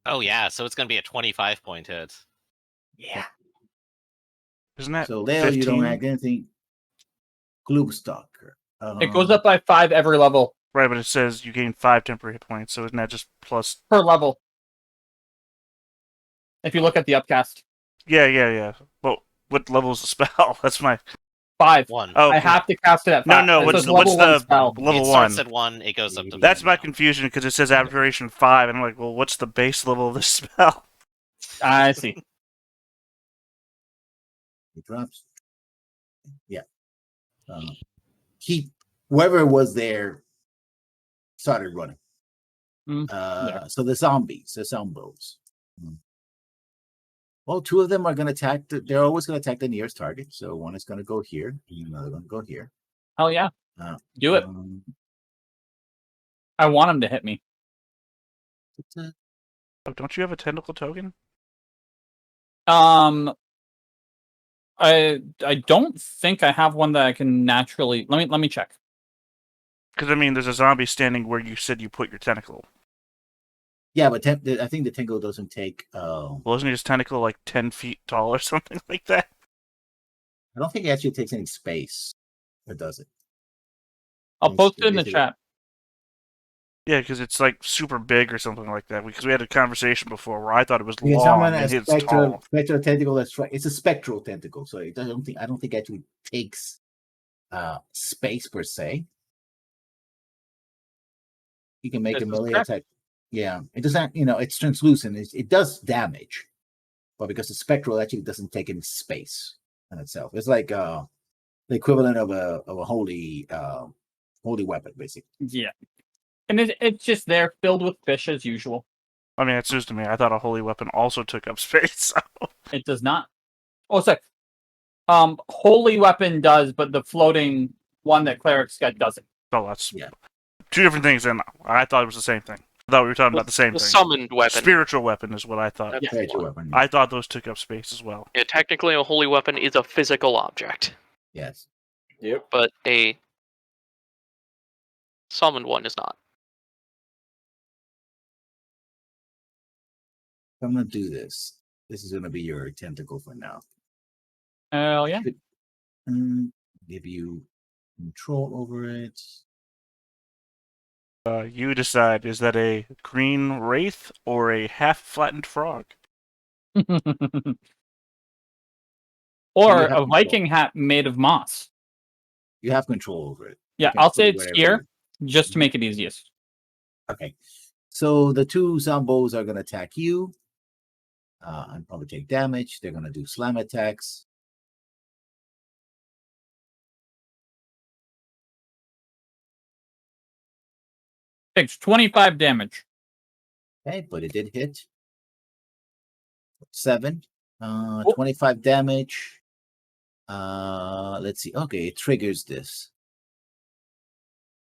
Oh yeah, so it's going to be a 25-point hit. Yeah. Isn't that So Leo, 15? you don't add anything. Gloomstalker. It goes up by 5 every level Right, but it says you gain 5 temporary hit points, so isn't that just plus? per level. If you look at the upcast. Yeah. Well, what level is the spell? That's my 5. 1. Oh, I have to cast it at 5. No. It What's says the level 1 spell. level it 1? starts at 1, it goes up to That's 5 my now. confusion because it says aberration 5, and I'm like, well, what's the base level of this spell? I see. It drops. Yeah. Whoever was there started running. So the zombies, the zombos. Well, 2 of them are going to attack. They're always going to attack the nearest target. So one is going to go here, and another one go here. Hell yeah. Do it. I want him to hit me. Oh, don't you have a tentacle token? I don't think I have one that I can naturally. Let me check. Because, I mean, there's a zombie standing where you said you put your tentacle. Yeah, but I think the tentacle doesn't take. Well, isn't his tentacle like 10 feet tall or something like that? I don't think it actually takes any space. Or does it? I'll post it in the chat. Yeah, because it's like super big or something like that. Because we had a conversation before where I thought it was Because long someone and has it's spectral tall. tentacle. That's right. It's a spectral tentacle, so I don't think it actually takes space per se. You can make a melee attack. Yeah, it doesn't. It's translucent. It does damage, but because it's spectral, it actually doesn't take any space in itself. It's like the equivalent of a holy weapon, basically. Yeah, and it's just there, filled with fish as usual. I mean, it's news to me. I thought a holy weapon also took up space. So. It does not. Oh, sorry. Holy weapon does, but the floating one that clerics get doesn't. Oh, that's 2 different things, and I thought it was the same thing. I thought we were talking about the same thing. Summoned weapon. Spiritual weapon is what I thought. Spiritual weapon. I thought those took up space as well. Yeah, technically a holy weapon is a physical object. Yes. Yep. But a summoned one is not. I'm gonna do this. This is gonna be your tentacle for now. Hell yeah. Give you control over it. You decide, is that a green wraith or a half-flattened frog? Or a Viking hat made of moss. You have control over it. Yeah, I'll say it's here, just to make it easiest. Okay. So the 2 zombos are going to attack you. And probably take damage. They're going to do slam attacks. Takes 25 damage. Okay, but it did hit. 7. 25 damage. Let's see. Okay, it triggers this.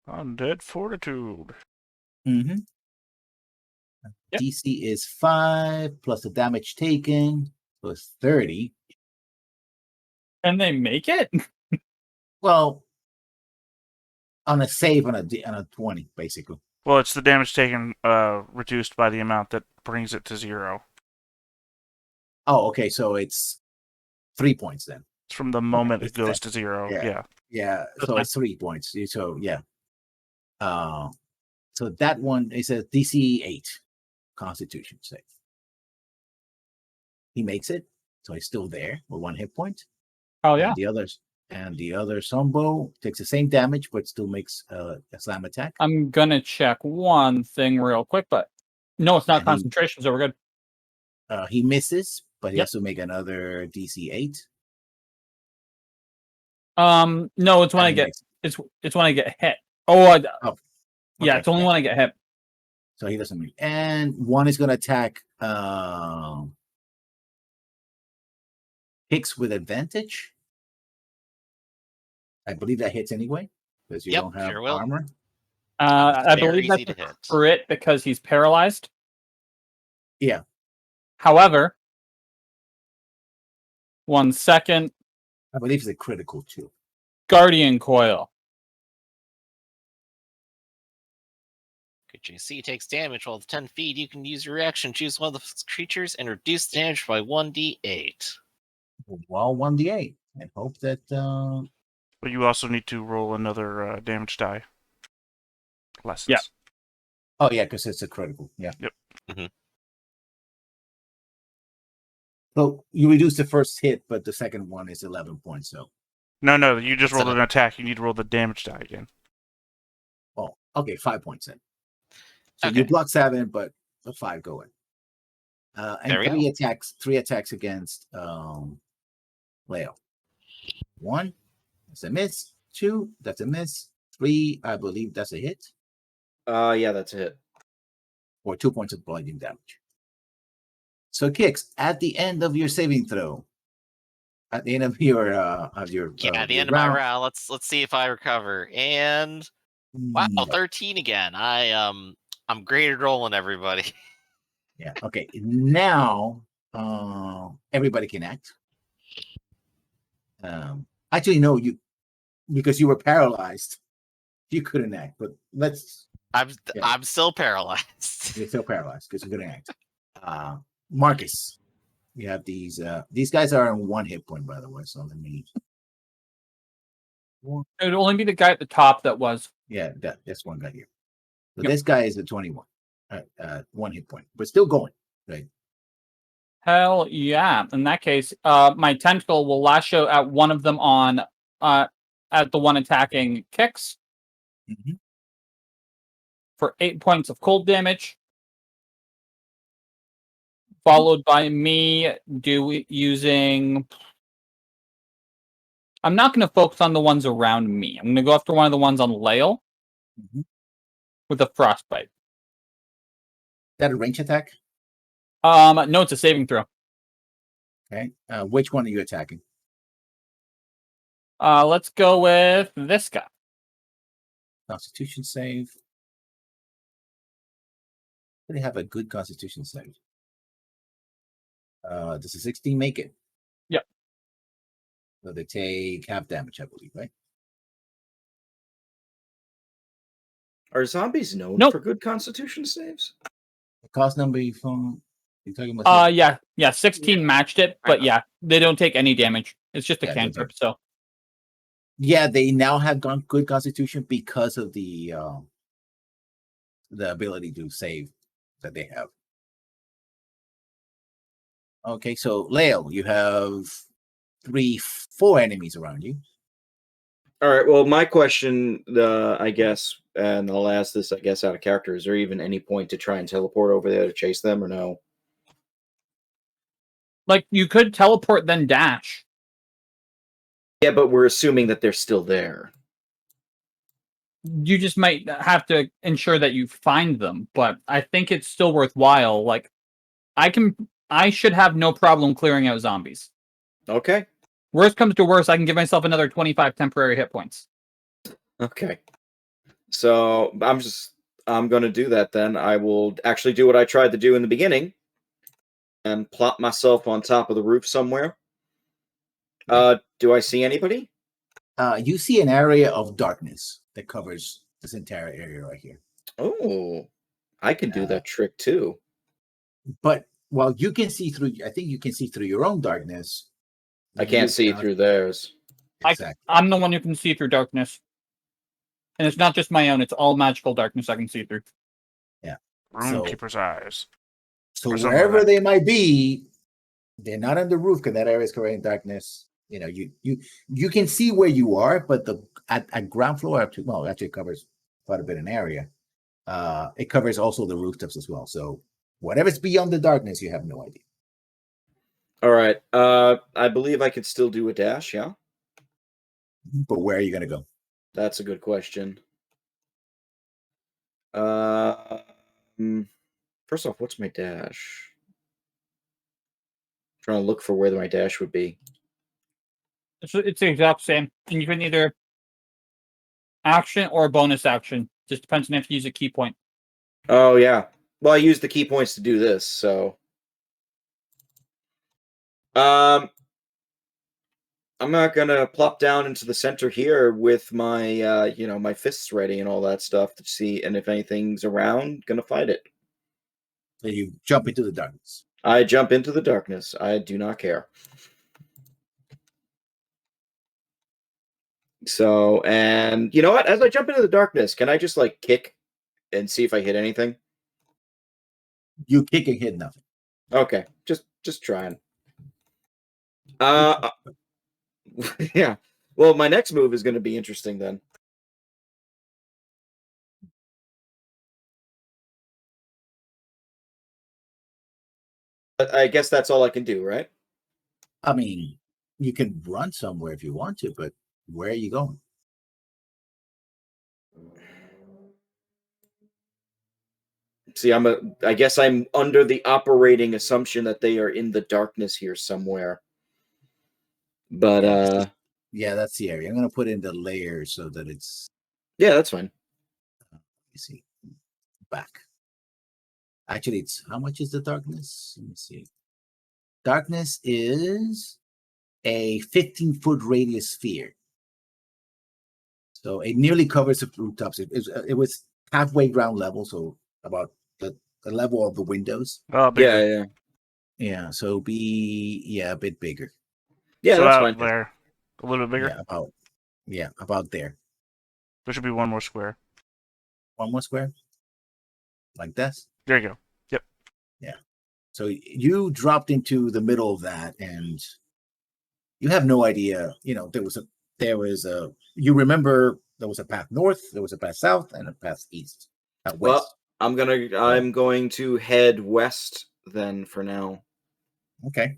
Undead Fortitude. Mm-hmm. Yep. DC is 5 plus the damage taken, so it's 30. And they make it? Well, on a save on a 20, basically. Well, it's the damage taken reduced by the amount that brings it to 0. Oh, okay. So it's 3 points then. It's from the moment it goes to 0. Yeah. So it's 3 points. So yeah. So that one is a DC 8 Constitution save. He makes it, so he's still there with 1 hit point. Oh yeah. And the other Sombo takes the same damage, but still makes a slam attack. I'm gonna check one thing real quick, but no, it's not concentration, so we're good. He misses, but he has to make another DC 8. No, it's when I get it's when I get hit. Oh, yeah, it's only when I get hit. So he doesn't make. And one is gonna attack Hicks with advantage. I believe that hits anyway, because you don't have armor. I believe that's a crit because he's paralyzed. Yeah. However, 1 second. I believe it's a critical too. Guardian Coil. JC takes damage while at 10 feet. You can use your reaction, choose one of the creatures, and reduce the damage by 1d8. Well, 1d8 and hope that But you also need to roll another damage die. Lessons. Yeah. oh yeah, because it's a critical. Yeah. Yep. Mhm. So you reduce the first hit, but the second one is 11 points. So No, you just That's rolled an attack. You need to roll the damage die again. oh, okay, 5 points then. So Okay. you block 7, but the 5 go in. And There we three attacks. 3 attacks against Leo. 1, that's a miss. 2, that's a miss. 3, I believe that's a hit, Yeah, that's a hit. or 2 points of bludgeoning damage. So Kix, at the end of your saving throw, at the end of your Yeah, at the your end of my round, let's see if I recover. And wow, no. 13 again. I'm great at rolling, everybody. Yeah. Okay. Now everybody can act. Actually, no, you because you were paralyzed, you couldn't act. But let's. I'm Yeah. I'm still paralyzed. You're still paralyzed because you couldn't act. Marcus, you have these. These guys are on 1 hit point, by the way. So let me. It would only be the guy at the top that was. Yeah, that's one guy here. So Yep. this guy is at 21. 1 hit point, but still going. Right. Hell yeah. In that case, my tentacle will lash out at one of them on at the one attacking Kix Mhm. for 8 points of cold damage. Followed by me using. I'm not going to focus on the ones around me. I'm going to go after one of the ones on Lael Mhm. with a frostbite. Is that a range attack? No, it's a saving throw. Okay. Which one are you attacking? Let's go with this guy. Constitution save. They have a good Constitution save. Does a 16 make it? Yep. So they take half damage, I believe, right? Are zombies known Nope. for good Constitution saves? The cost number from you're talking about. Yeah, 16 matched it, but yeah, they don't take any damage. It's just a Yeah, cantrip, so Yeah, they now have good Constitution because of the ability to save that they have. Okay, so Leo, you have 4 enemies around you. All right. Well, my question, I guess, and I'll ask this, I guess, out of character: is there even any point to try and teleport over there to chase them, or no? like you could teleport then dash. Yeah, but we're assuming that they're still there. You just might have to ensure that you find them, but I think it's still worthwhile. Like I should have no problem clearing out zombies. Okay. Worst comes to worst, I can give myself another 25 temporary hit points. Okay. So I'm going to do that then. I will actually do what I tried to do in the beginning and plop myself on top of the roof somewhere. Do I see anybody? You see an area of darkness that covers this entire area right here. Oh, I can do that trick too. But while you can see through, I think you can see through your own darkness. I can't see through theirs. Exactly. I'm the one who can see through darkness. And it's not just my own, it's all magical darkness I can see through. Roomkeeper's eyes. So or something like wherever that. they might be, they're not on the roof because that area is covered in darkness. You know, you can see where you are, but at ground floor, actually it covers quite a bit of an area. It covers also the rooftops as well. So whatever's beyond the darkness, you have no idea. All right. I believe I could still do a dash, yeah? But where are you gonna go? That's a good question. First off, what's my dash? Trying to look for where my dash would be. It's the exact same. And you can either action or bonus action. Just depends on if you use a key point. Oh, yeah. Well, I used the key points to do this, so... I'm not gonna plop down into the center here with my my fists ready and all that stuff to see, and if anything's around, gonna fight it. So you jump into the darkness. I jump into the darkness. I do not care. So, and you know what? As I jump into the darkness, can I just like kick and see if I hit anything? You kick and hit nothing. Okay, just trying. Yeah. Well, my next move is going to be interesting then. But I guess that's all I can do, right? I mean, you can run somewhere if you want to, but where are you going? See, I guess I'm under the operating assumption that they are in the darkness here somewhere. But Yeah, that's the area. I'm gonna put in the layers so that it's. Yeah, that's fine. You see, back. Actually, it's how much is the darkness? Let me see. Darkness is a 15-foot radius sphere. So it nearly covers the rooftops. It was halfway ground level, so about the level of the windows. Oh, bigger. Yeah. Yeah, so be a bit bigger. Yeah, So that's out fine. there, a little bit bigger. About there. There should be one more square. One more square, like this. There you go. Yep. Yeah. So you dropped into the middle of that, and you have no idea. You know, there was a. You remember there was a path north, there was a path south, and a path east. West. Well, I'm going to head west then for now. Okay.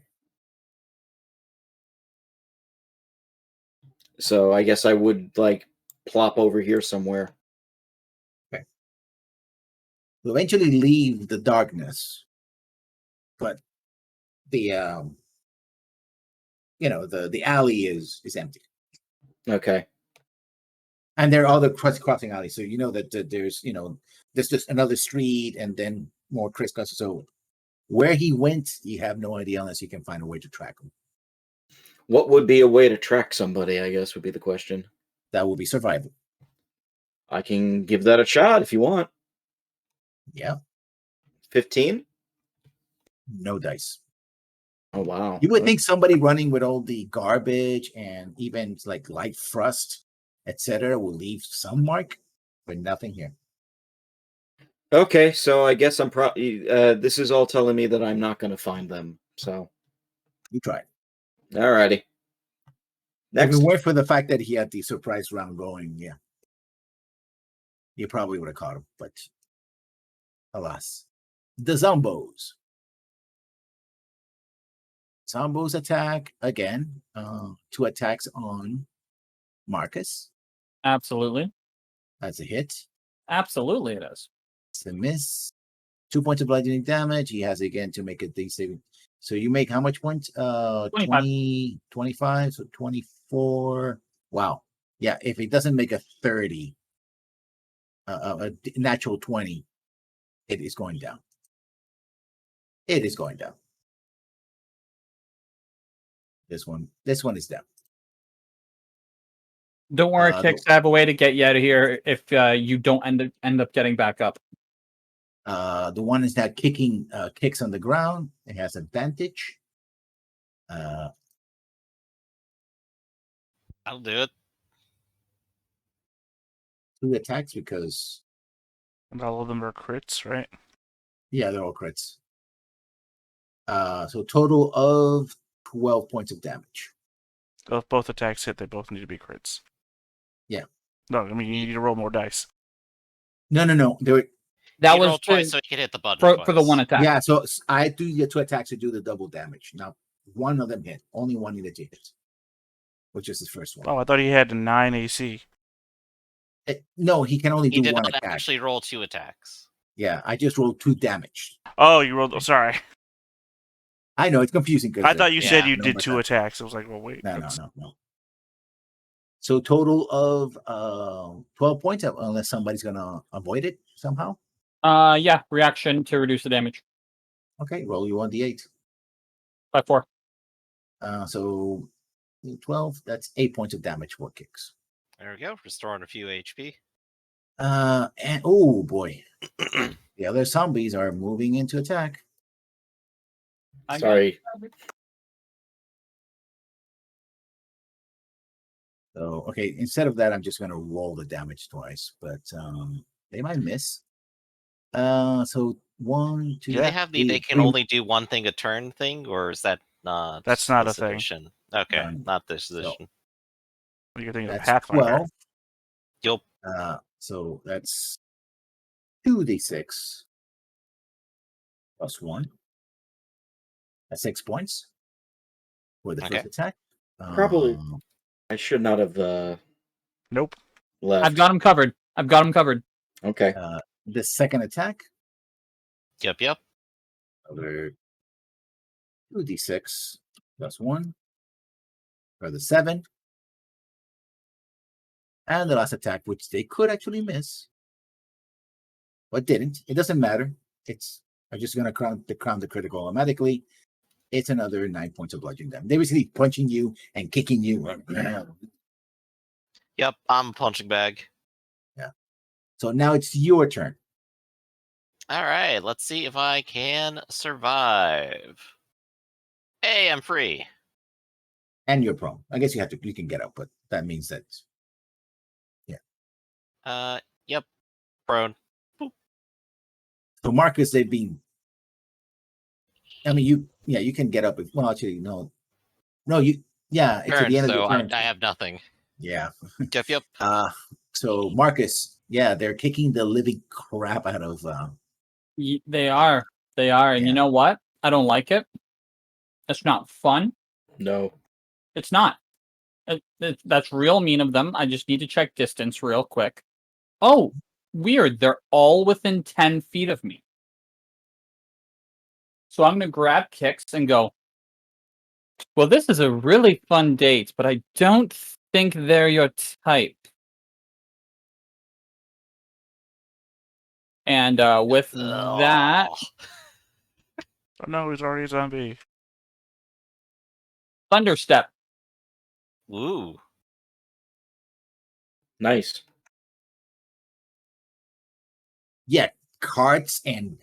So I guess I would like plop over here somewhere. Okay. You'll eventually leave the darkness, but the the alley is empty. Okay. And there are other crossing alleys, so you know that there's there's just another street and then more crisscross. So where he went, you have no idea unless you can find a way to track him. What would be a way to track somebody, I guess, would be the question. That will be survival. I can give that a shot if you want. Yeah. 15? No dice. Oh, wow. You would think somebody running with all the garbage and even like light frost, etc., will leave some mark, but nothing here. Okay, so I guess I'm probably this is all telling me that I'm not going to find them. So You try. alrighty. Next. If it weren't for the fact that he had the surprise round going, yeah, you probably would have caught him. But alas, the Zombos. Zombos attack again. 2 attacks on Marcus. Absolutely. That's a hit. Absolutely, it is. It's a miss. 2 points of bludgeoning damage. He has again to make a D saving. So you make how much points? 20, 25, so 24. Wow. Yeah, if it doesn't make a 30, a natural 20, it is going down. It is going down. This one is down. Don't worry, Kix. I have a way to get you out of here if you don't end up getting back up. The one is that kicking kicks on the ground. It has advantage. I'll do it. 2 attacks because And all of them are crits, right? yeah, they're all crits. So total of 12 points of damage. So if both attacks hit, they both need to be crits. Yeah. No, I mean you need to roll more dice. No. That You was roll twice, so you can hit the button for the one twice. attack. Yeah, so I do the 2 attacks to do the double damage. Now, one of them hit. Only one needed to hit, which is the first one. Oh, I thought he had a 9 AC. No, he can only He do did one not attack. actually roll 2 attacks. Yeah, I just rolled 2 damage. Oh, you rolled. Oh, sorry. I know it's confusing because I thought you said yeah, you no, did but 2 attacks. I was like, well, wait. No. that's- So total of 12 points, unless somebody's gonna avoid it somehow. Yeah, reaction to reduce the damage Okay, roll you 1d8. by 4. So 12. That's 8 points of damage, 4 kicks. There we go. Restoring a few HP. And oh boy, the other zombies are moving into attack. Sorry. So okay, instead of that, I'm just gonna roll the damage twice, but they might miss. So 1, 2. Do they have the three, they can three- only do one thing a turn thing, or is that not? That's not this a thing. edition? Okay, None. not this So- edition. You're thinking of That's Pathfinder. 12. Yup. So that's 2d6 plus 1. That's 6 points for the Okay. first attack. Probably. I should not have Nope. left. I've got him covered. Okay. The second attack, Yep. another 2d6 plus 1 for the 7. And the last attack, which they could actually miss, but didn't. It doesn't matter. I'm just going to crown the critical automatically. It's another 9 points of bludgeoning damage. They're basically punching you and kicking you. Yep. I'm a punching bag. So now it's your turn. All right. Let's see if I can survive. Hey, I'm free. And you're prone. I guess you can get up, but that means that Yep. Prone. so Marcus, they've been. I mean, you can get up. Well, actually, no, it's at Turn, the end of so your turn. I have nothing. Yeah. Yep. So Marcus, they're kicking the living crap out of. They are, and Yeah. you know what? I don't like it. It's not fun. No. It's not. That's real mean of them. I just need to check distance real quick. Oh, weird. They're all within 10 feet of me. So I'm going to grab Kix and go, well, this is a really fun date, but I don't think they're your type. And with that, Oh no, he's already a zombie. Thunderstep. Ooh. Nice. Yeah, carts and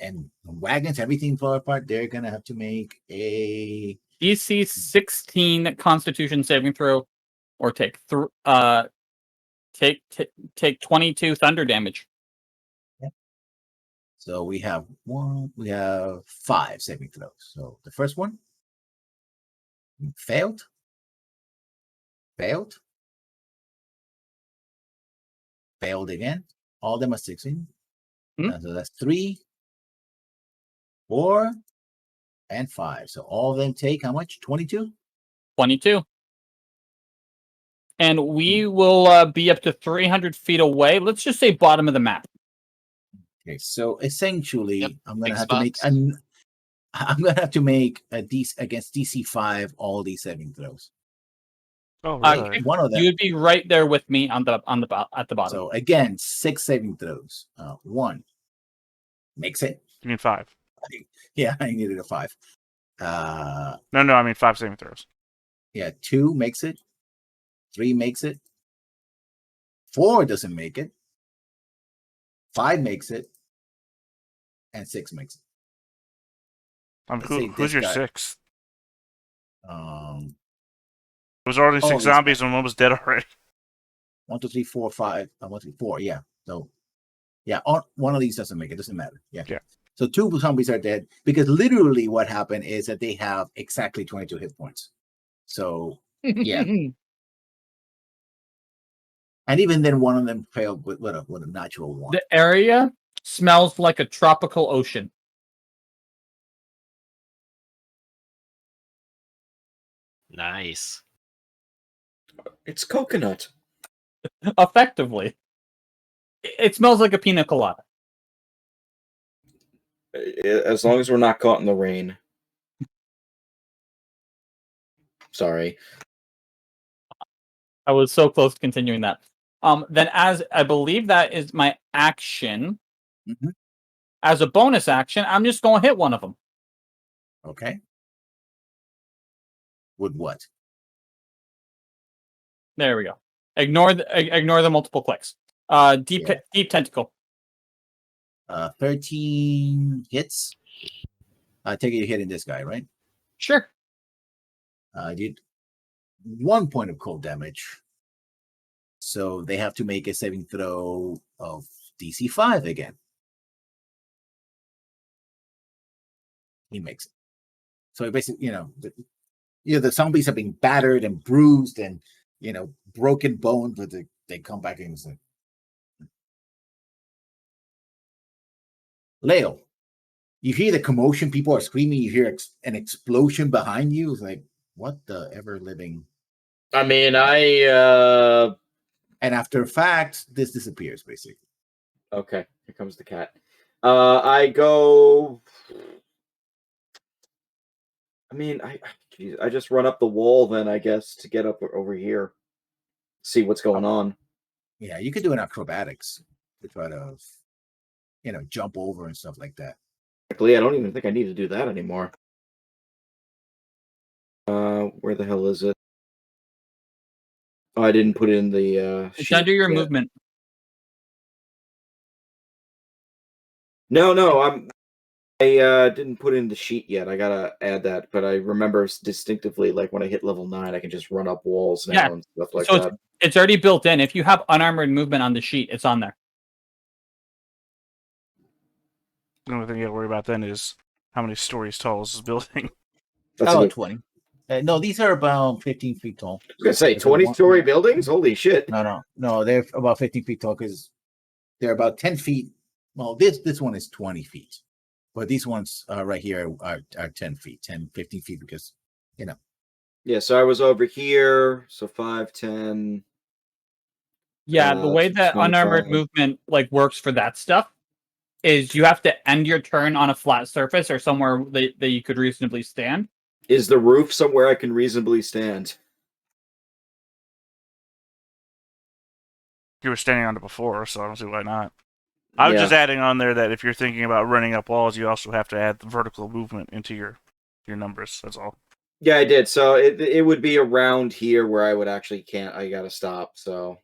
wagons, everything fall apart. They're gonna have to make a DC 16 Constitution saving throw, or take 22 thunder damage. So we have 5 saving throws. So the first one failed, failed again. All of them are 16. So that's 3, 4, and 5. So all of them take how much? 22? 22. And we will be up to 300 feet away. Let's just say bottom of the map. Okay, so essentially, Yep, I'm gonna big have to make spots. I'm gonna have to make a DC against DC 5 all these saving throws. Oh Uh, really? One of them. You'd be right there with me at the bottom. So again, 6 saving throws. 1 makes it. You mean 5? Yeah, I needed a 5. No, I mean 5 saving throws. Yeah, 2 makes it. 3 makes it. 4 doesn't make it. 5 makes it. And 6 makes it. Let's say Who's this your guy. 6th? Um, There was already Oh, 6 this zombies guy. and one was dead already. 1, 2, 3, 4, 5. 1, 2, 3, 4. Yeah. So, yeah, one of these doesn't make it. Doesn't matter. Yeah. Yeah. So 2 zombies are dead because literally what happened is that they have exactly 22 hit points. So, yeah. And even then, one of them failed with a natural 1. The area smells like a tropical ocean. Nice. It's coconut. Effectively. It smells like a pina colada. As long as we're not caught in the rain. Sorry. I was so close to continuing that. Then as I believe that is my action. Mhm. As a bonus action, I'm just going to hit one of them. Okay. With what? There we go. Ignore the multiple clicks. Deep tentacle. 13 hits. I take it you're hitting this guy, right? Sure. I did 1 point of cold damage. So they have to make a saving throw of DC 5 again. He makes it. So basically, the zombies have been battered and bruised and, broken bones, but they come back and say, Leo, you hear the commotion, people are screaming, you hear an explosion behind you. It's like, what the ever living? I mean, And after fact, this disappears, basically. Okay, here comes the cat. I go... I mean, I just run up the wall then, I guess, to get up over here. See what's going on. Yeah, you could do an acrobatics to try to, jump over and stuff like that. Actually, I don't even think I need to do that anymore. Where the hell is it? Oh, I didn't put it in the It's sheet under your yet. movement. No, I didn't put it in the sheet yet. I gotta add that, but I remember distinctively, like when I hit level 9, I can just run up walls now and stuff like that. It's already built in. If you have unarmored movement on the sheet, it's on there. The only thing you got to worry about then is how many stories tall is this building. That's about good. 20. No, these are about 15 feet tall. I was gonna say 20-story buildings. Holy shit! No, they're about 15 feet tall because they're about 10 feet. Well, this one is 20 feet, but these ones right here are 10 feet, 15 feet because Yeah, so I was over here. So 5, 10. Yeah, the way that 25. unarmored movement works for that stuff is you have to end your turn on a flat surface or somewhere that you could reasonably stand. Is the roof somewhere I can reasonably stand? You were standing on it before, so I don't see why not. I was just adding on there that if you're thinking about running up walls, you also have to add the vertical movement into your numbers. That's all. Yeah, I did. So it would be around here where I would actually can't. I gotta stop. So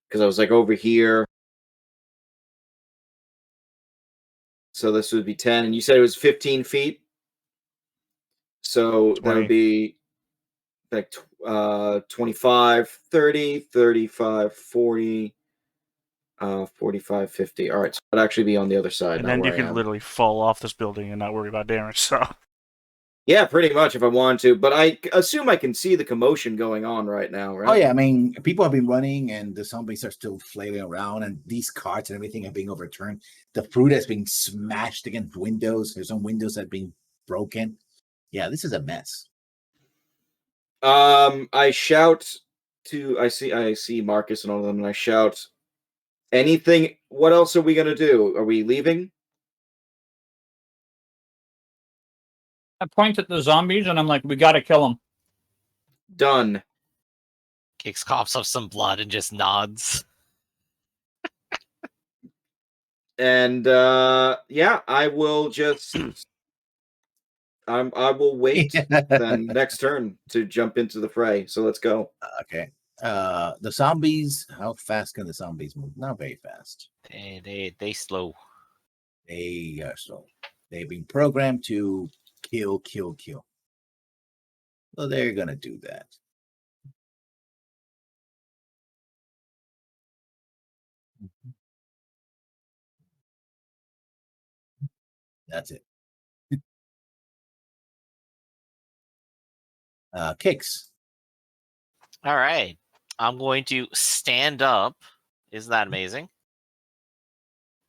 because I was over here. So this would be 10, and you said it was 15 feet. So 20. that would be 25, 30, 35, 40, 45, 50. All right, so it'd actually be on the other side. And then you can literally fall off this building and not worry about damage. So yeah, pretty much if I wanted to. But I assume I can see the commotion going on right now, right? Oh yeah, I mean, people have been running, and the zombies are still flailing around, and these carts and everything are being overturned. The fruit has been smashed against windows. There's some windows that have been broken. Yeah, this is a mess. I shout to I see Marcus and all of them, and I shout, anything? What else are we gonna do? Are we leaving? I point at the zombies and I'm like, we gotta kill them. Done. Kicks coughs up some blood and just nods. And yeah, I will just I will wait then next turn to jump into the fray. So let's go. Okay. The zombies, how fast can the zombies move? Not very fast. They slow. They are slow. They've been programmed to kill. So they're gonna do that. That's it. Kicks. All right. I'm going to stand up. Isn't that amazing?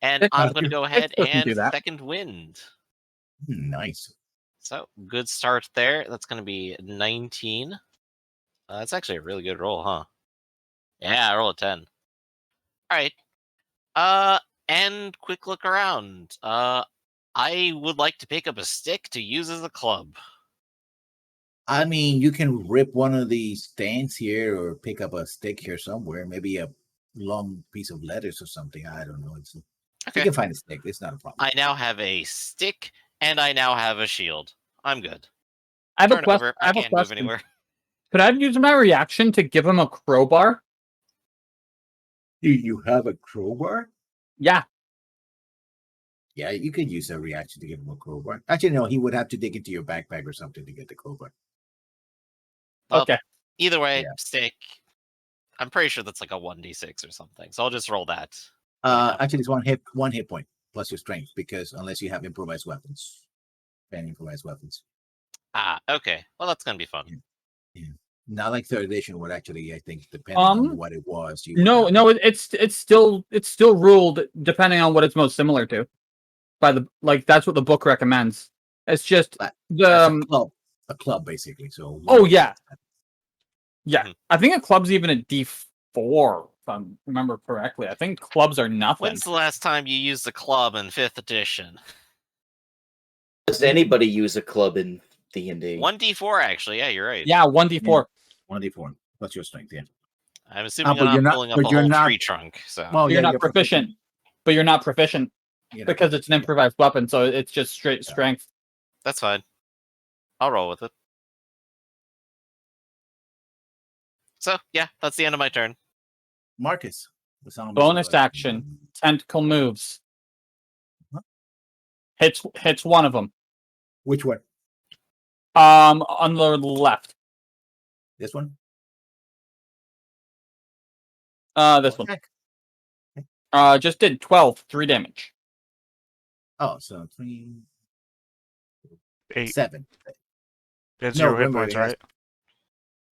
And I'm going to go ahead and do that. second wind. Nice. So good start there. That's going to be 19. That's actually a really good roll, huh? Yeah, I roll a 10. All right. And quick look around. I would like to pick up a stick to use as a club. I mean, you can rip one of these stands here or pick up a stick here somewhere, maybe a long piece of lettuce or something. I don't know. Okay. You can find a stick. It's not a problem. I now have a stick and I now have a shield. I'm good. I have Turn a question. over. I can't move anywhere. Could I have used my reaction to give him a crowbar? Do you have a crowbar? Yeah. Yeah, you could use a reaction to give him a crowbar. Actually, no, he would have to dig into your backpack or something to get the crowbar. Well, Okay. Either way, Yeah. stick. I'm pretty sure that's like a 1d6 or something. So I'll just roll that. Actually, it's one hit point plus your strength, because unless you have improvised weapons, improvised weapons. Okay. Well, that's gonna be fun. Yeah. Not like third edition would actually, I think, depending on what it was. No, it's still ruled depending on what it's most similar to. That's what the book recommends. It's just a club basically. So yeah. Mhm. I think a club's even a D4, if I remember correctly. I think clubs are nothing. When's the last time you used a club in 5th edition? Does anybody use a club in D&D? 1d4 actually. Yeah, you're right. Yeah, 1D4. 1d4 plus your strength. Yeah. I'm assuming but I'm you're not not- pulling up but a you're whole not- tree trunk. So Well, You're not proficient. But you're not proficient You know, because it's an improvised weapon, so it's just straight strength. that's fine. I'll roll with it. So yeah, that's the end of my turn. Marcus. the zombies Bonus are like- action. Tentacle moves. Huh? Hits one of them. Which one? On the left. This one? This one. Heck. Just did 12, 3 damage. Oh, so 3, 8. 7. That's No, 0 hit remember, points, it has-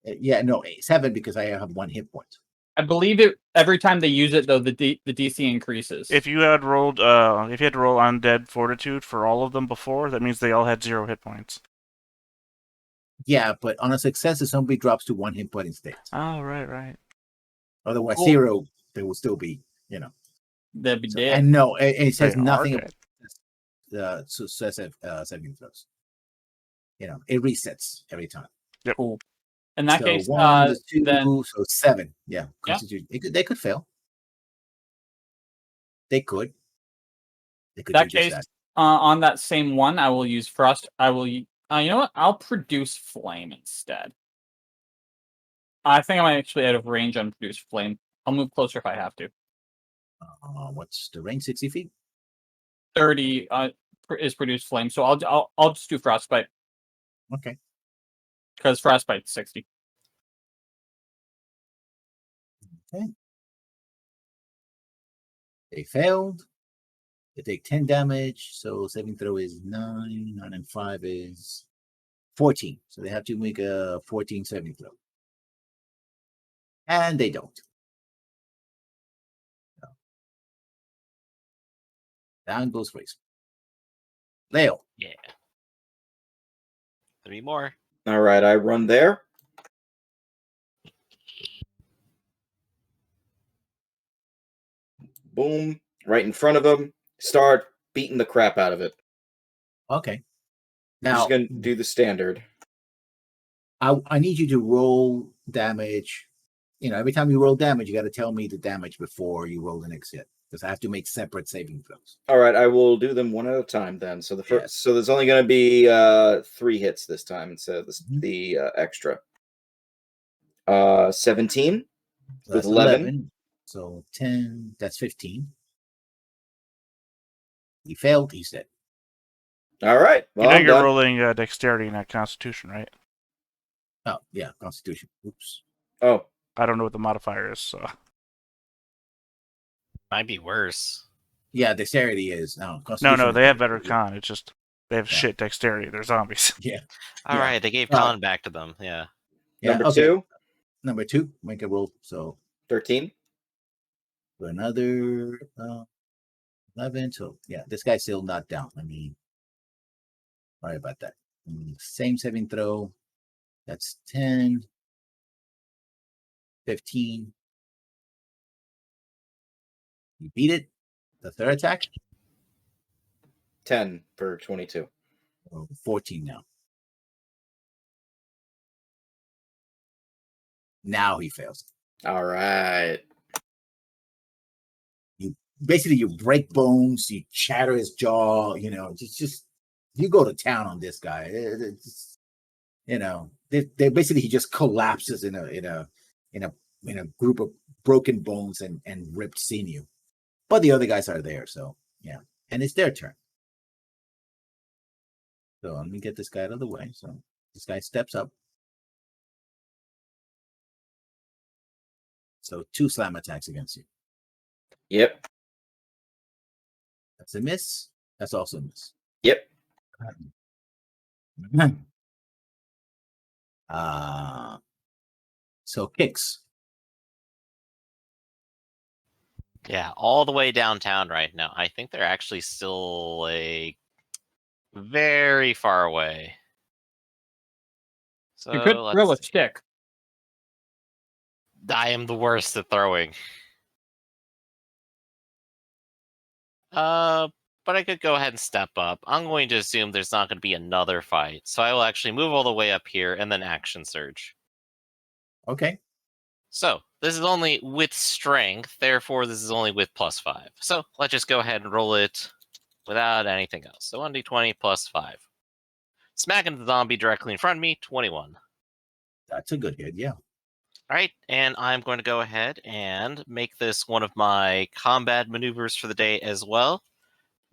right? Yeah, no, 7 because I have 1 hit point. I believe it every time they use it though the DC increases. If you had rolled, if you had to roll undead fortitude for all of them before, that means they all had 0 hit points. Yeah, but on a success, the zombie drops to 1 hit point instead. Oh, right. Otherwise, Cool. 0, they will still be, They'd be So- dead. and no, it says They are nothing dead. about successive saving throws. It resets every time. Cool. In that So case, 1, 2, then so 7. Yeah, Constitution. They could fail. They could. They could that do just case, that. on that same one, I will use frost. I will. You know what? I'll produce flame instead. I think I'm actually out of range on produce flame. I'll move closer if I have to. What's the range? 60 feet? 30 is produce flame, so I'll just do frostbite Okay. because frostbite's 60. They failed. They take 10 damage. So saving throw is 9. 9 and 5 is 14. So they have to make a 14 saving throw. And they don't. So. Down goes Grace. Leo. Yeah. 3 more. All right, I run there. Boom, right in front of him. Start beating the crap out of it. Okay. I'm Now, just going to do the standard. I need you to roll damage. Every time you roll damage, you got to tell me the damage before you roll the next hit, because I have to make separate saving throws. All right, I will do them one at a time then. So the first, Yes. so there's only going to be 3 hits this time instead of the extra. 17 So with that's 11. So 10, that's 15. He failed, he's dead. All right, well, I'm you're done. rolling dexterity, not constitution, right? Oh, yeah, Constitution. Oops. Oh, I don't know what the modifier is, so. Might be worse. Yeah, dexterity is. No, No, Constitution is they have better. better con. It's just they have Yeah. shit dexterity. They're zombies. Yeah. All Yeah. right, they gave Uh, Colin back to them. Yeah. Yeah, number okay. 2, Number 2, make a roll. So 13. for another 11. So yeah, this guy's still not down. Sorry about that. Same saving throw. That's 10, 15. You beat it. The third attack, 10 for 22. 14 now. Now he fails. All right. Basically, you break bones, you shatter his jaw. Just you go to town on this guy. It's they basically he just collapses in a group of broken bones and ripped sinew. But the other guys are there, so yeah, and it's their turn. So let me get this guy out of the way. So this guy steps up. So 2 slam attacks against you. Yep. That's a miss. That's also a miss. Yep. So kicks. Yeah, all the way downtown right now. I think they're actually still like very far away. So You could throw a let's see. stick. I am the worst at throwing. But I could go ahead and step up. I'm going to assume there's not going to be another fight, so I will actually move all the way up here and then action surge. Okay. So this is only with strength, therefore this is only with +5. So let's just go ahead and roll it without anything else. So 1d20 +5. Smacking the zombie directly in front of me, 21. That's a good hit, yeah. All right, and I'm going to go ahead and make this one of my combat maneuvers for the day as well.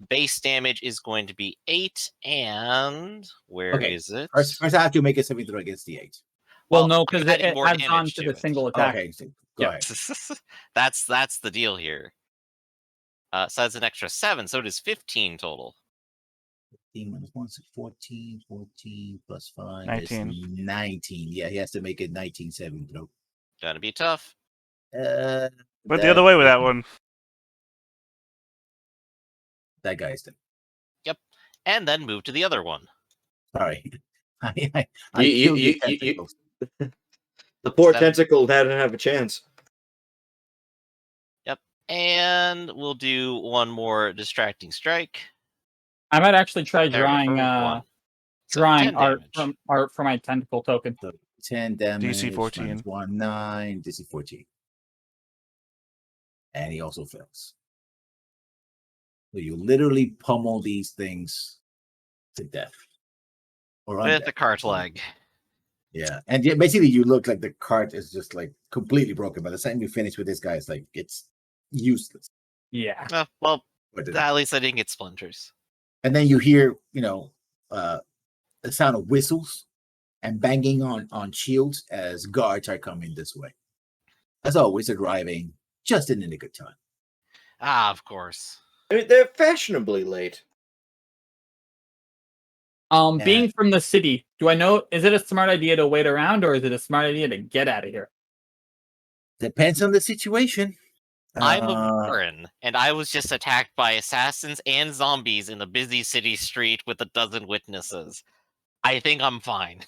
Base damage is going to be 8, and where is it? First I have to make a saving throw against the 8. Well, no, I'm because adding it more adds on damage to to the it. single attack. Okay, so go Yeah. ahead. That's the deal here. So that's an extra 7, so it is 15 total. 15 minus 1 is 14. 14 plus 5 19. is 19. Yeah, he has to make it 19 saving throw. Gonna be tough. Went the other way with that one. That guy's done. Yep. And then move to the other one. Sorry. I You- killed you- the you- tentacles. The poor 7. tentacle didn't have a chance. Yep. And we'll do one more distracting strike. I might actually try Prepare drawing for 1. So drawing 10 art damage. for my tentacle token. So 10 damage. DC 14. Minus 1, 9. DC 14. And he also fails. So you literally pummel these things to death. Or With undeath. the cart leg. Yeah. And yeah, basically you look like the cart is just like completely broken. By the time you finish with this guy, it's like it's useless. Yeah. Well, But at least I didn't get splinters. and then you hear, the sound of whistles and banging on shields as guards are coming this way. As always, arriving just in the good time. Ah, of course. I mean, they're fashionably late. Being from the city, do I know? Is it a smart idea to wait around, or is it a smart idea to get out of here? Depends on the situation. I'm a Baron, and I was just attacked by assassins and zombies in a busy city street with a dozen witnesses. I think I'm fine.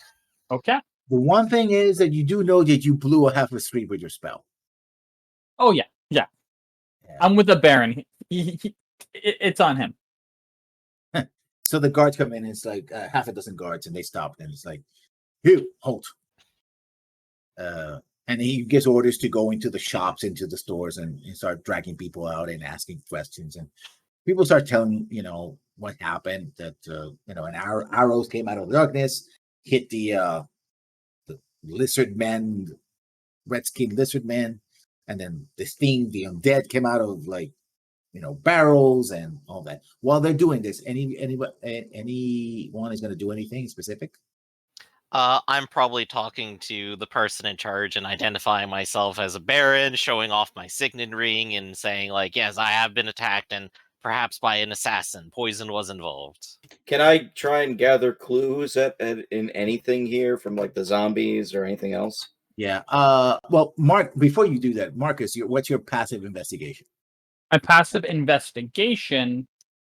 Okay. The one thing is that you do know that you blew a half a street with your spell. Oh yeah. I'm with the Baron. It's on him. So the guards come in, and it's like half a dozen guards, and they stop, and it's like, "Here, halt." And he gives orders to go into the shops, into the stores, and start dragging people out and asking questions. And people start telling, what happened. That arrows came out of the darkness, hit the lizard man, red-skinned lizard man, and then this thing, the undead, came out of barrels and all that. While they're doing this, anyone is going to do anything specific? I'm probably talking to the person in charge and identifying myself as a Baron, showing off my signet ring and saying, like, yes, I have been attacked and perhaps by an assassin. Poison was involved. Can I try and gather clues in anything here from like the zombies or anything else? Yeah. Well, Mark, before you do that, Marcus, what's your passive investigation? My passive investigation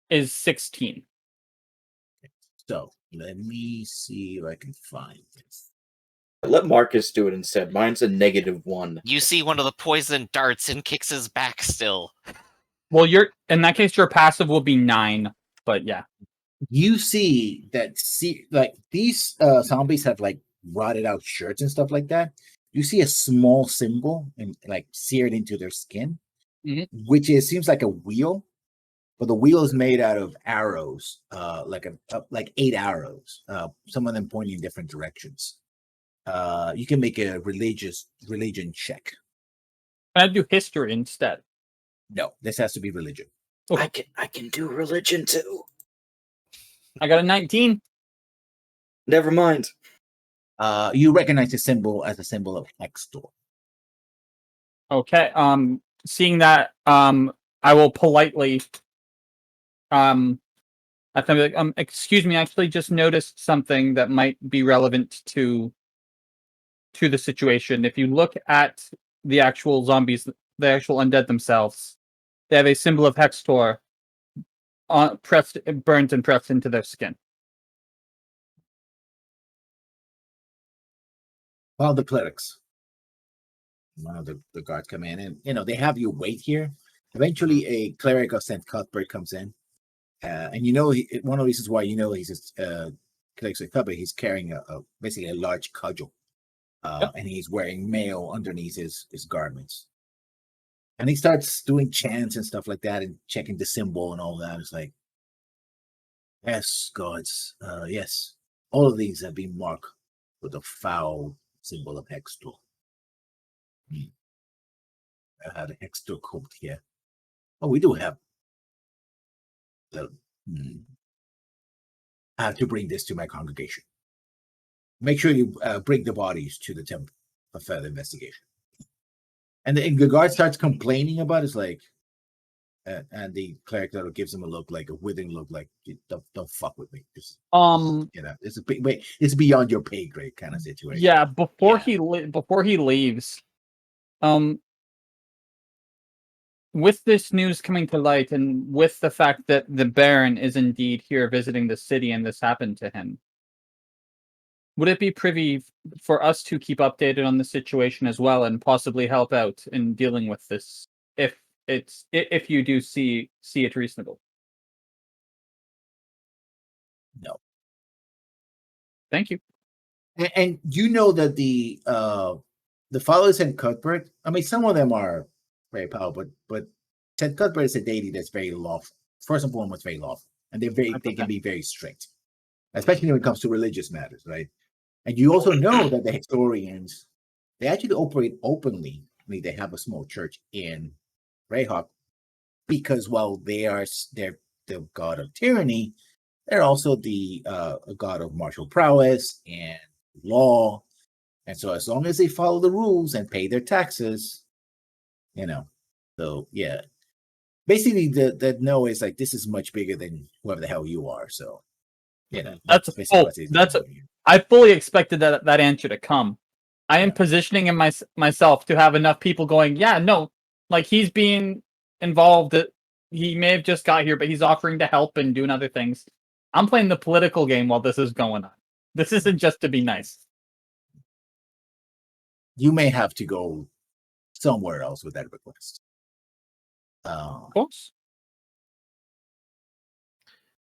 is 16. So let me see if I can find this. Let Marcus do it instead. Mine's a -1. You see one of the poison darts and kicks his back still. Well, in that case, your passive will be 9. But yeah. You see that these zombies have like rotted out shirts and stuff like that. You see a small symbol and like seared into their skin, which seems like a wheel, but the wheel is made out of arrows, like 8 arrows, some of them pointing in different directions. You can make a religion check. Can I do history instead? No, this has to be religion. Okay. I can do religion too. I got a 19. Never mind. You recognize the symbol as a symbol of Hextor. Okay. Seeing that, I will politely, I can be like, excuse me, I actually just noticed something that might be relevant to the situation. If you look at the actual zombies, the actual undead themselves, they have a symbol of Hextor burnt and pressed into their skin. All the clerics. One of the guards come in, and they have you wait here. Eventually, a cleric of St. Cuthbert comes in, and one of the reasons why he's cleric St. Cuthbert. He's carrying basically a large cudgel, and he's wearing mail underneath his garments. And he starts doing chants and stuff like that, and checking the symbol and all that. It's like, yes, gods, yes, all of these have been marked with a foul symbol of Hextor. I had a Hextor coat here. Oh, we do have. I have to bring this to my congregation. Make sure you bring the bodies to the temple for further investigation. And the guard starts complaining about it. It's like, and the cleric gives him a look, like a withering look, like don't fuck with me. Just, it's beyond your pay grade kind of situation. Yeah, before he leaves, with this news coming to light, and with the fact that the Baron is indeed here visiting the city, and this happened to him, would it be privy for us to keep updated on the situation as well, and possibly help out in dealing with this, if you do see it reasonable? No. Thank you. And you know that the followers in Cuthbert, I mean, some of them are very powerful, but St. Cuthbert is a deity that's very lawful. First and foremost, very lawful, and they can be very strict, especially when it comes to religious matters, right? And you also know that the historians, they actually operate openly. I mean, they have a small church in Greyhawk because while they're the god of tyranny, they're also the god of martial prowess and law. And so as long as they follow the rules and pay their taxes, so yeah, basically the no is like, this is much bigger than whoever the hell you are. So I fully expected that answer to come. I am positioning in myself to have enough people going, yeah, no, like he's being involved. He may have just got here, but he's offering to help and doing other things. I'm playing the political game while this is going on. This isn't just to be nice. You may have to go somewhere else with that request. Of course.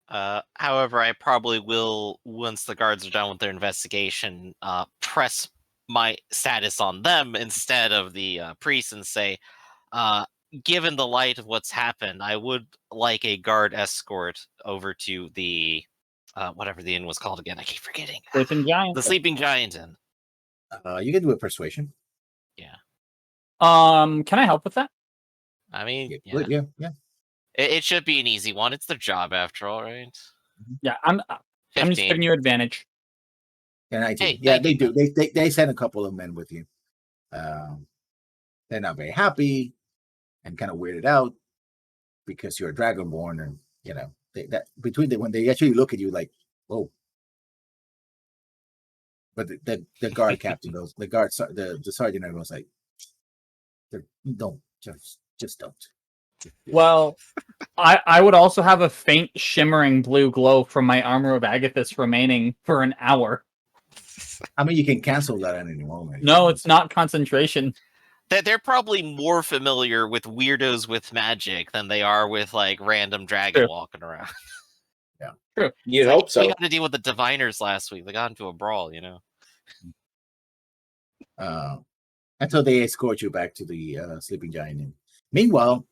However, I probably will, once the guards are done with their investigation, press my status on them instead of the priest and say, given the light of what's happened, I would like a guard escort over to the whatever the inn was called again. I keep forgetting. Sleeping Giant. The Sleeping Giant Inn. You can do a persuasion. Yeah. Can I help with that? I mean, yeah. It should be an easy one. It's their job after all, right? Yeah, I'm just giving you advantage. And I do. Hey, yeah, they do. They send a couple of men with you. They're not very happy and kind of weirded out because you're a dragonborn, and when they actually look at you like, whoa. But the guard captain goes, the sergeant goes like, don't just don't. Well, I would also have a faint shimmering blue glow from my armor of Agathis remaining for an hour. I mean, you can cancel that at any moment. No, it's not concentration. They're probably more familiar with weirdos with magic than they are with like random dragon walking around. Yeah, true. You'd hope so. We got to deal with the diviners last week. They got into a brawl, And so they escort you back to the Sleeping Giant Inn. Meanwhile,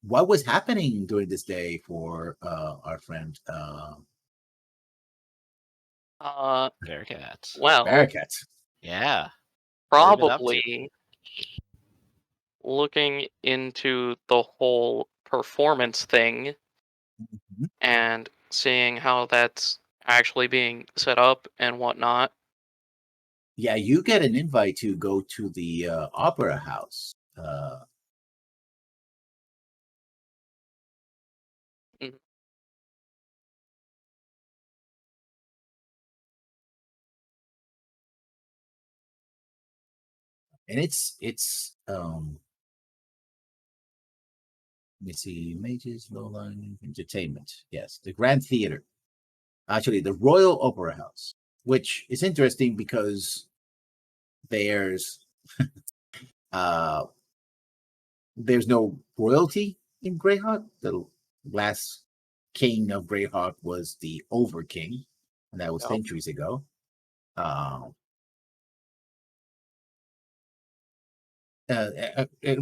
what was happening during this day for our friend? Bearcat. Well, Bearcat. Yeah. What have you been up to? probably looking into the whole performance thing Mhm. and seeing how that's actually being set up and whatnot. Yeah, you get an invite to go to the opera house. Mhm. And it's let me see, Mages, Lowline Entertainment. Yes, the Grand Theater. Actually, the Royal Opera House, which is interesting because there's uh there's no royalty in Greyhawk. The last king of Greyhawk was the Over King, and that was Yep. centuries ago. I'm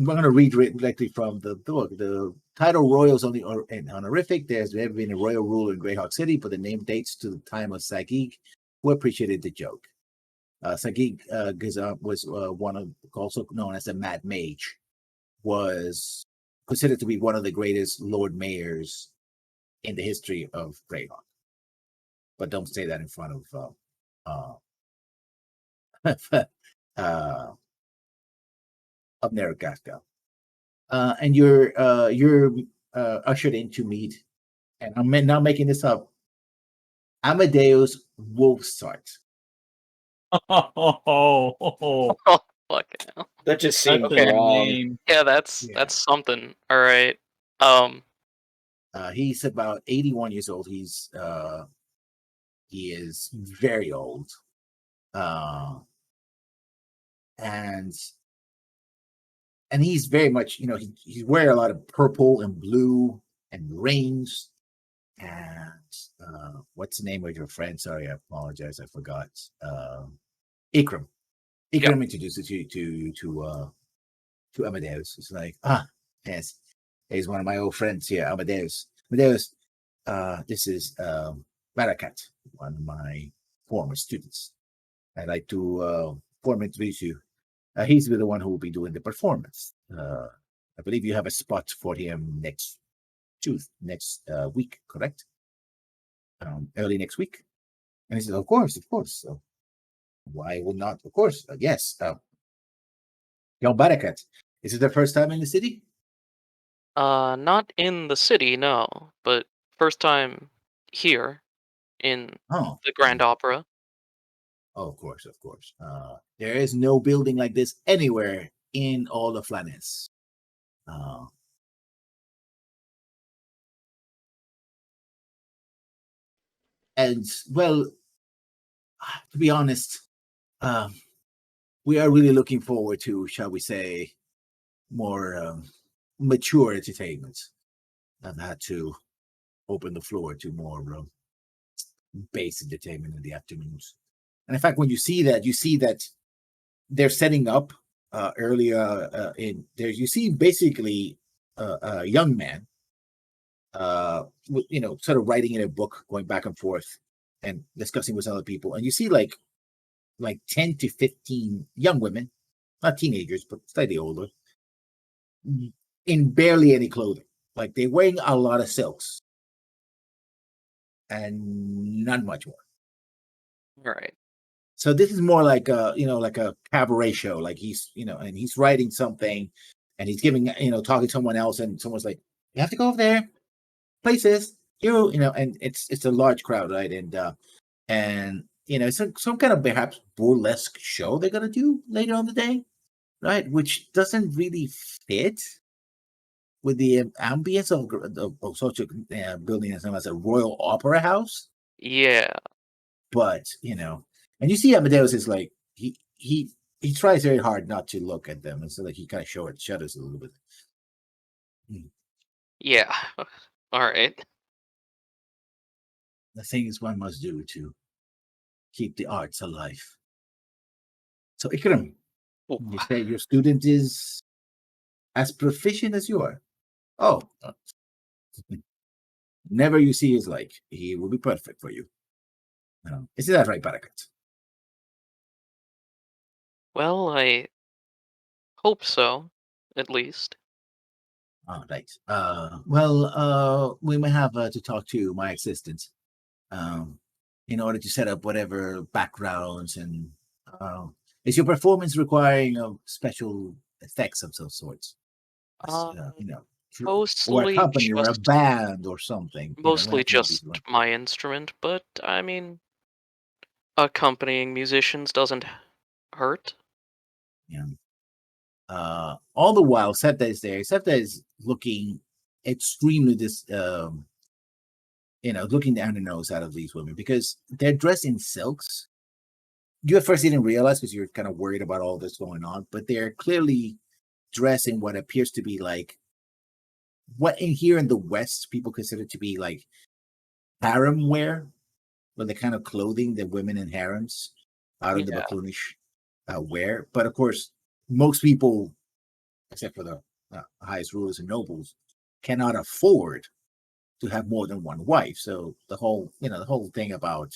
going to read directly from the book. The title royal is only honorific. There's never been a royal ruler in Greyhawk City, but the name dates to the time of Sagig, who appreciated the joke. Sagig was one of, also known as the Mad Mage, was considered to be one of the greatest Lord Mayors in the history of Greyhawk. But don't say that in front of Narragansett. And you're ushered in to meet, and I'm not making this up, Amadeus Wolfsart. Oh, fuck hell. That just That's seems a wrong. name. Yeah, that's something. All right. He's about 81 years old. He is very old, and he's very much, he's wearing a lot of purple and blue and rings. And what's the name of your friend? Sorry, I apologize, I forgot. Ikram. Ikram introduces you to Amadeus. It's like, yes, he's one of my old friends here, Amadeus. Amadeus, this is Barakat, one of my former students. I'd like to formally introduce you. He's the one who will be doing the performance. I believe you have a spot for him next week, correct? Early next week. And he says, of course. So why would not? Of course, yes. Young Barakat, is it the first time in the city? Not in the city, no, but first time here in the Grand Opera. Oh, of course. There is no building like this anywhere in all of Flannes. And well, to be honest, we are really looking forward to, shall we say, more mature entertainment. I've had to open the floor to more base entertainment in the afternoons. And in fact, when you see that they're setting up earlier in there. You see basically a young man, sort of writing in a book, going back and forth and discussing with other people, and you see like 10 to 15 young women, not teenagers, but slightly older, in barely any clothing. Like they're wearing a lot of silks and not much more. All right. So this is more like like a cabaret show. Like he's, and he's writing something, and he's giving, talking to someone else, and someone's like, "You have to go over there, places, and it's a large crowd, right? And some kind of perhaps burlesque show they're gonna do later on the day, right? Which doesn't really fit with the ambience of such a building as a royal opera house. Yeah. But and you see Amadeus is like he tries very hard not to look at them, and so like he kind of shudders a little bit. Yeah. All right. The things one must do to keep the arts alive. So Ikram, you say your student is as proficient as you are. Oh, never you see his like. He will be perfect for you. Is that right, Barakat? Well, I hope so, at least. All right. We may have to talk to my assistant in order to set up whatever backgrounds and is your performance requiring special effects of some sorts? Or a Mostly company or a band or something. Mostly just my instrument, but I mean, accompanying musicians doesn't hurt. Yeah. All the while, Septa is there. Septa is looking extremely looking down the nose out of these women because they're dressed in silks. You at first didn't realize because you're kind of worried about all this going on, but they're clearly dressed in what appears to be like what in here in the West people consider to be like harem wear, but the kind of clothing that women in harems out of the Backalley wear. But of course, most people, except for the highest rulers and nobles, cannot afford to have more than one wife. So the whole thing about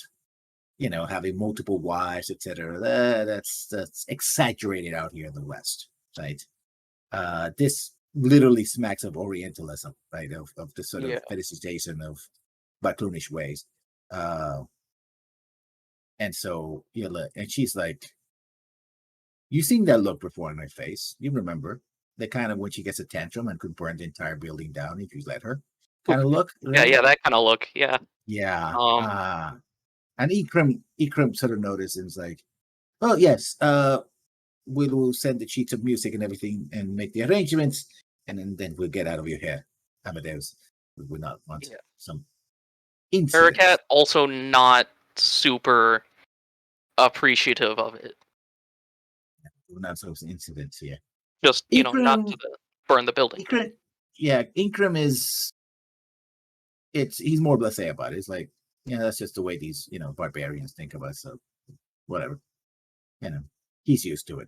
having multiple wives, etc. That's exaggerated out here in the West, right? This literally smacks of Orientalism, right? Of the sort of fetishization of Backalley ways. And so and she's like, you seen that look before on my face. You remember the kind of when she gets a tantrum and could burn the entire building down if you let her kind of look. Right? Yeah, that kind of look. Yeah. Yeah. And Ikram sort of noticed and was like, oh yes, we will send the sheets of music and everything and make the arrangements, and then we'll get out of your hair. Amadeus, we would not want some incidents. Barakat also not super appreciative of it. Not some incidents here. Just not to burn the building. Ikram is. He's more blasé about it. It's like, that's just the way these barbarians think of us. So whatever, he's used to it.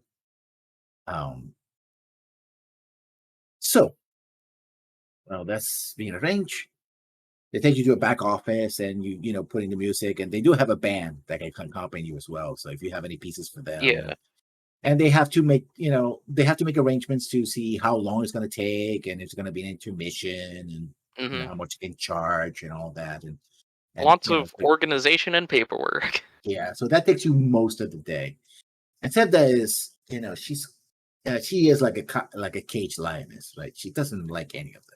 So, well, that's being arranged. They take you to a back office and you put in the music, and they do have a band that can accompany you as well. So if you have any pieces for them, and they have to make arrangements to see how long it's going to take, and if it's going to be an intermission, and how much you can charge, and all that, and lots of organization and paperwork. Yeah, so that takes you most of the day. And Sebda is, she is like a caged lioness, right? She doesn't like any of this.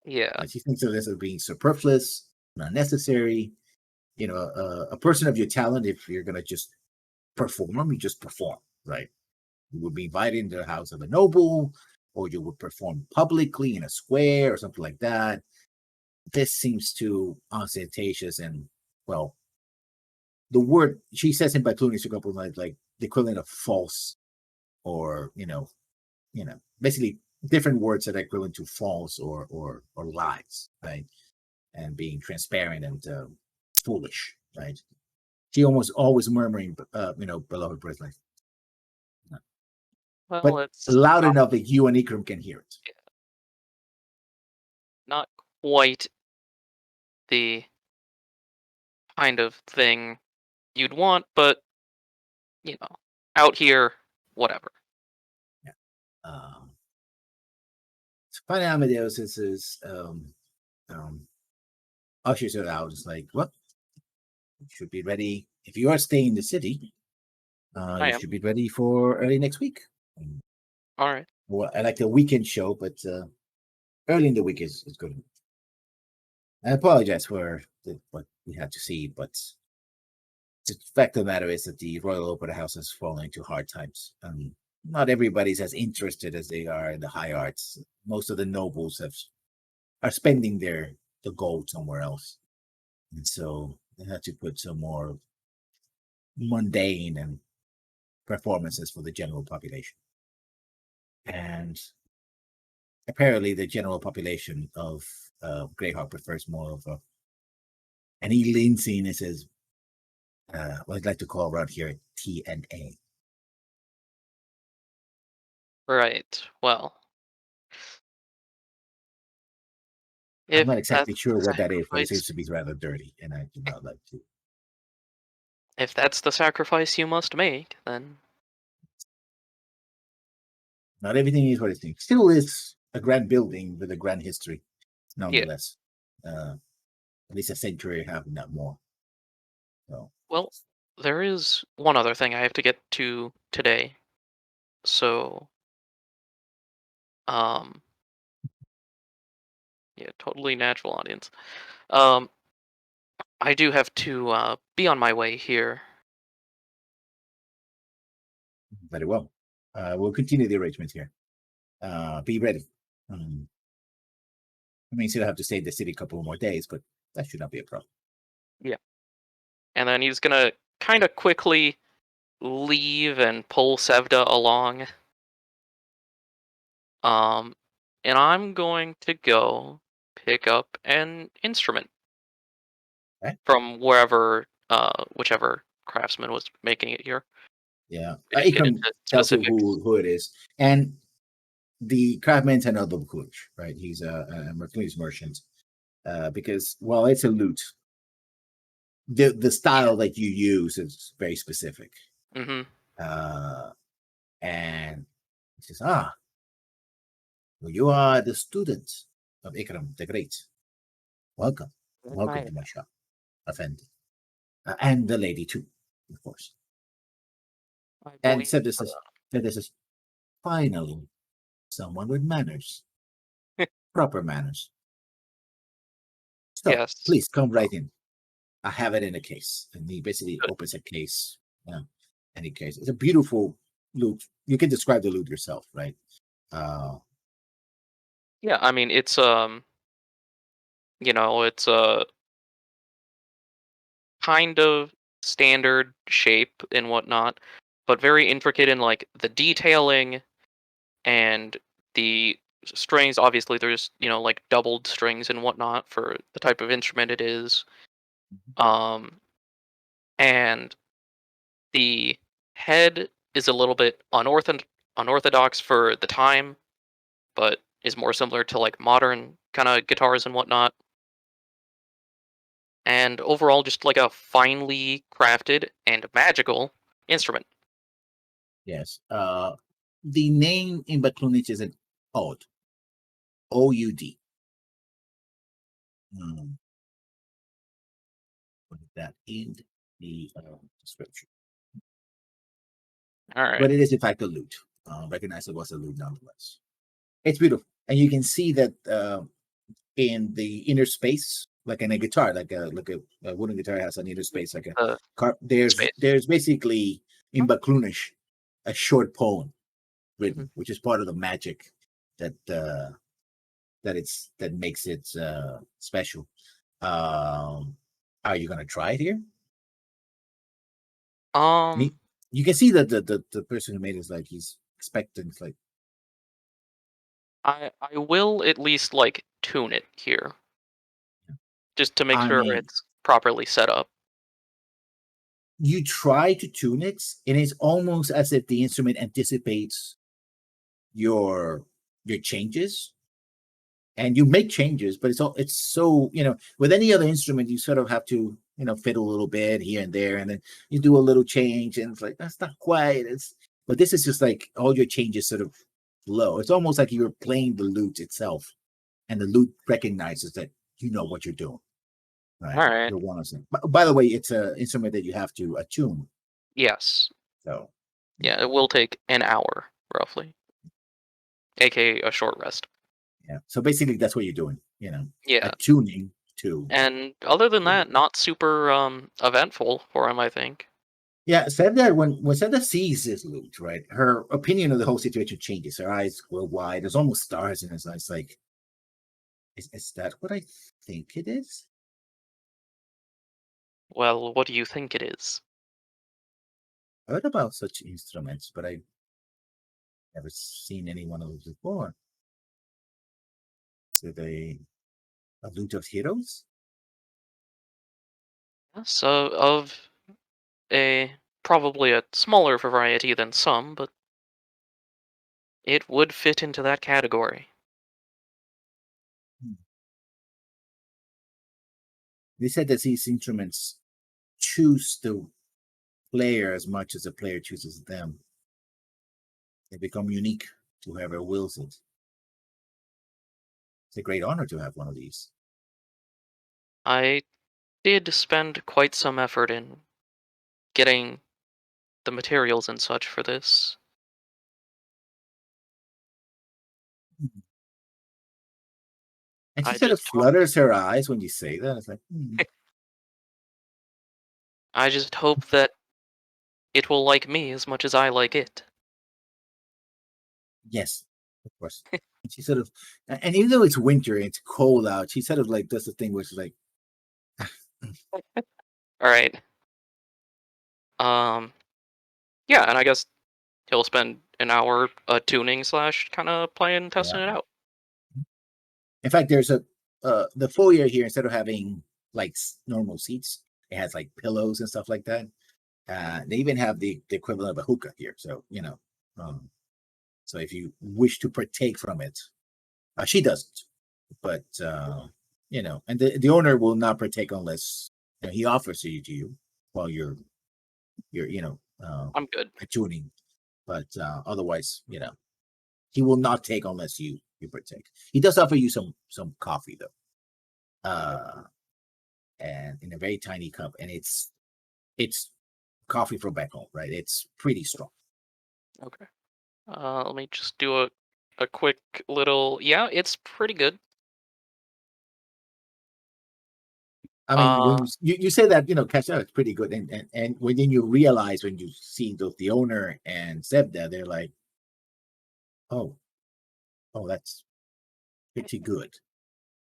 Yeah. She thinks of this as being superfluous, not necessary. A person of your talent, if you're gonna just perform, you just perform, right? You would be invited into the house of a noble, or you would perform publicly in a square or something like that. This seems too ostentatious and, well, the word she says in Backalley is a couple like the equivalent of false, or basically different words that are equivalent to false or lies, right? And being transparent and foolish, right? She almost always murmuring, beloved Brisley. Well, but it's loud enough that you and Ikram can hear it. Yeah. Not quite the kind of thing you'd want, but out here, whatever. Yeah. So finally, Amadeus is ushers it out. It's like, well, you should be ready. If you are staying in the city, you should be ready for early next week. All right. Well, I like the weekend show, but early in the week is good. I apologize for what we had to see, but the fact of the matter is that the Royal Opera House has fallen into hard times. Not everybody's as interested as they are in the high arts. Most of the nobles are spending the gold somewhere else, and so they had to put some more mundane and performances for the general population. And apparently, the general population of Greyhawk prefers more of and he leans in and says, what I'd like to call around here T&A. Right. Well, I'm not exactly sure what that is, but it seems to be rather dirty, and I do not like to If that's the sacrifice you must make, then Not everything is what it seems. Still is a grand building with a grand history, nonetheless. At least a century and a half, not more. So. Well, there is one other thing I have to get to today. So, yeah, totally natural audience. I do have to be on my way here. Very well. We'll continue the arrangements here. Be ready. I mean, still have to stay in the city a couple more days, but that should not be a problem. Yeah. And then he's gonna kind of quickly leave and pull Sevda along. And I'm going to go pick up an instrument from wherever, whichever craftsman was making it here. Yeah, We didn't get Ikram into tells you specifics. who it is, and the craftsman's another Kulish, right? He's a Mercury's merchant, because while it's a lute, the style that you use is very specific. Mm-hmm. And he says, well, you are the student of Ikram the Great. Welcome to my shop, Effendi. And the lady too, of course. And said this is finally someone with manners, proper manners. So Yes. please come right in. I have it in a case, and he basically opens a case. Yeah, any case. It's a beautiful lute. You can describe the lute yourself, right? Yeah, I mean it's it's a kind of standard shape and whatnot, but very intricate in like the detailing and the strings. Obviously, there's like doubled strings and whatnot for the type of instrument it is. And the head is a little bit unorthodox for the time, but is more similar to like modern kind of guitars and whatnot. And overall, just like a finely crafted and magical instrument. Yes. The name in Baklunich is an odd. O-U-D. Put that in the description. All right. But it is in fact a lute. Recognizable as a lute nonetheless. It's beautiful, and you can see that in the inner space, like in a guitar, like a wooden guitar has an inner space, like a space. There's basically in Baklunish a short poem written, which is part of the magic that makes it special. Are you gonna try it here? You can see that the person who made it is like he's expecting, like, I will at least like tune it here, just to make sure it's properly set up. You try to tune it, and it's almost as if the instrument anticipates your changes, and you make changes, but it's so, with any other instrument you sort of have to fiddle a little bit here and there, and then you do a little change, and it's like that's not quite but this is just like all your changes sort of flow. It's almost like you're playing the lute itself, and the lute recognizes that you know what you're doing. Right. All right. You're one of them. By the way, it's an instrument that you have to attune. Yes. So. Yeah, it will take an hour roughly, aka a short rest. Yeah. So basically, that's what you're doing. Yeah. Attuning to. And other than that, not super eventful for him, I think. Yeah, said that when Seda sees this lute, right, her opinion of the whole situation changes. Her eyes go wide. There's almost stars in his eyes. Like, is that what I think it is? Well, what do you think it is? I heard about such instruments, but I've never seen any one of those before. Is it a lute of heroes? So of probably a smaller variety than some, but it would fit into that category. They said that these instruments choose the player as much as the player chooses them. They become unique to whoever wills it. It's a great honor to have one of these. I did spend quite some effort in getting the materials and such for this. And she I sort of just hope, flutters her eyes when you say that. It's like, I just hope that it will like me as much as I like it. yes, of course. And she sort of, and even though it's winter and it's cold out, she sort of like does the thing where she's like, All right. Yeah, and I guess he'll spend an hour tuning / kind of playing, testing it out. in fact, there's the foyer here, instead of having like normal seats, it has like pillows and stuff like that. They even have the equivalent of a hookah here. So, so if you wish to partake from it, she doesn't, but, and the owner will not partake unless he offers it to you while you're I'm good. tuning. But otherwise, he will not take unless you partake. He does offer you some coffee though, and in a very tiny cup, and it's coffee from back home, right? It's pretty strong. Okay. Let me just do a quick little. Yeah, it's pretty good. I mean, when you say that, cash out, it's pretty good, and when then you realize when you see the owner and Zebda, they're like, oh, that's pretty good.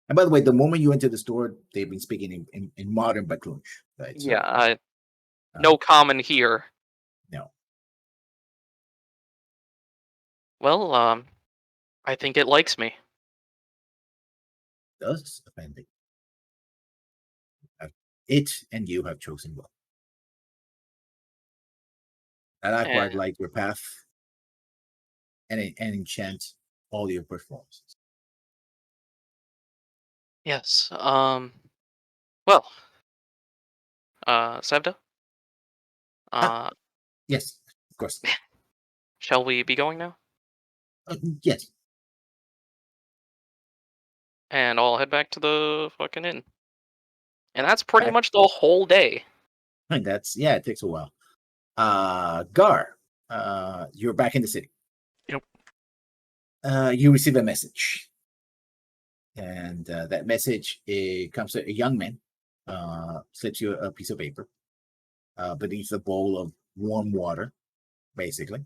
And by the way, the moment you enter the store, they've been speaking in modern Baklunch, right? So, Yeah, no common here. no. Well, I think it likes me. It does offend me. It and you have chosen well. And I quite like your path and enchant all your performances. Yes. Well. Sevda. Yes, of course. Shall we be going now? Yes. And I'll head back to the fucking inn. And that's pretty much the whole day. And it takes a while. Gar, you're back in the city. Yep. You receive a message. And that message, it comes to a young man, slips you a piece of paper beneath a bowl of warm water, basically.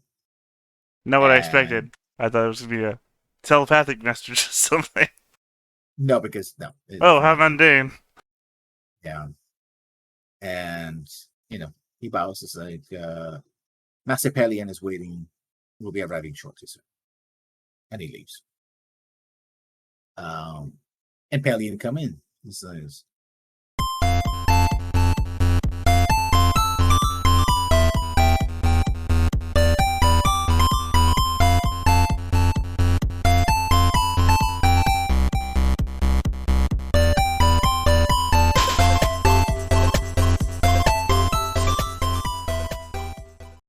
Not what I expected. I thought it was going to be a telepathic message or something. No, because no. Oh, how mundane. Yeah. And, he bows. It's like, Master Pelian is waiting. Will be arriving shortly, sir. And he leaves. And Pelian come in. He says,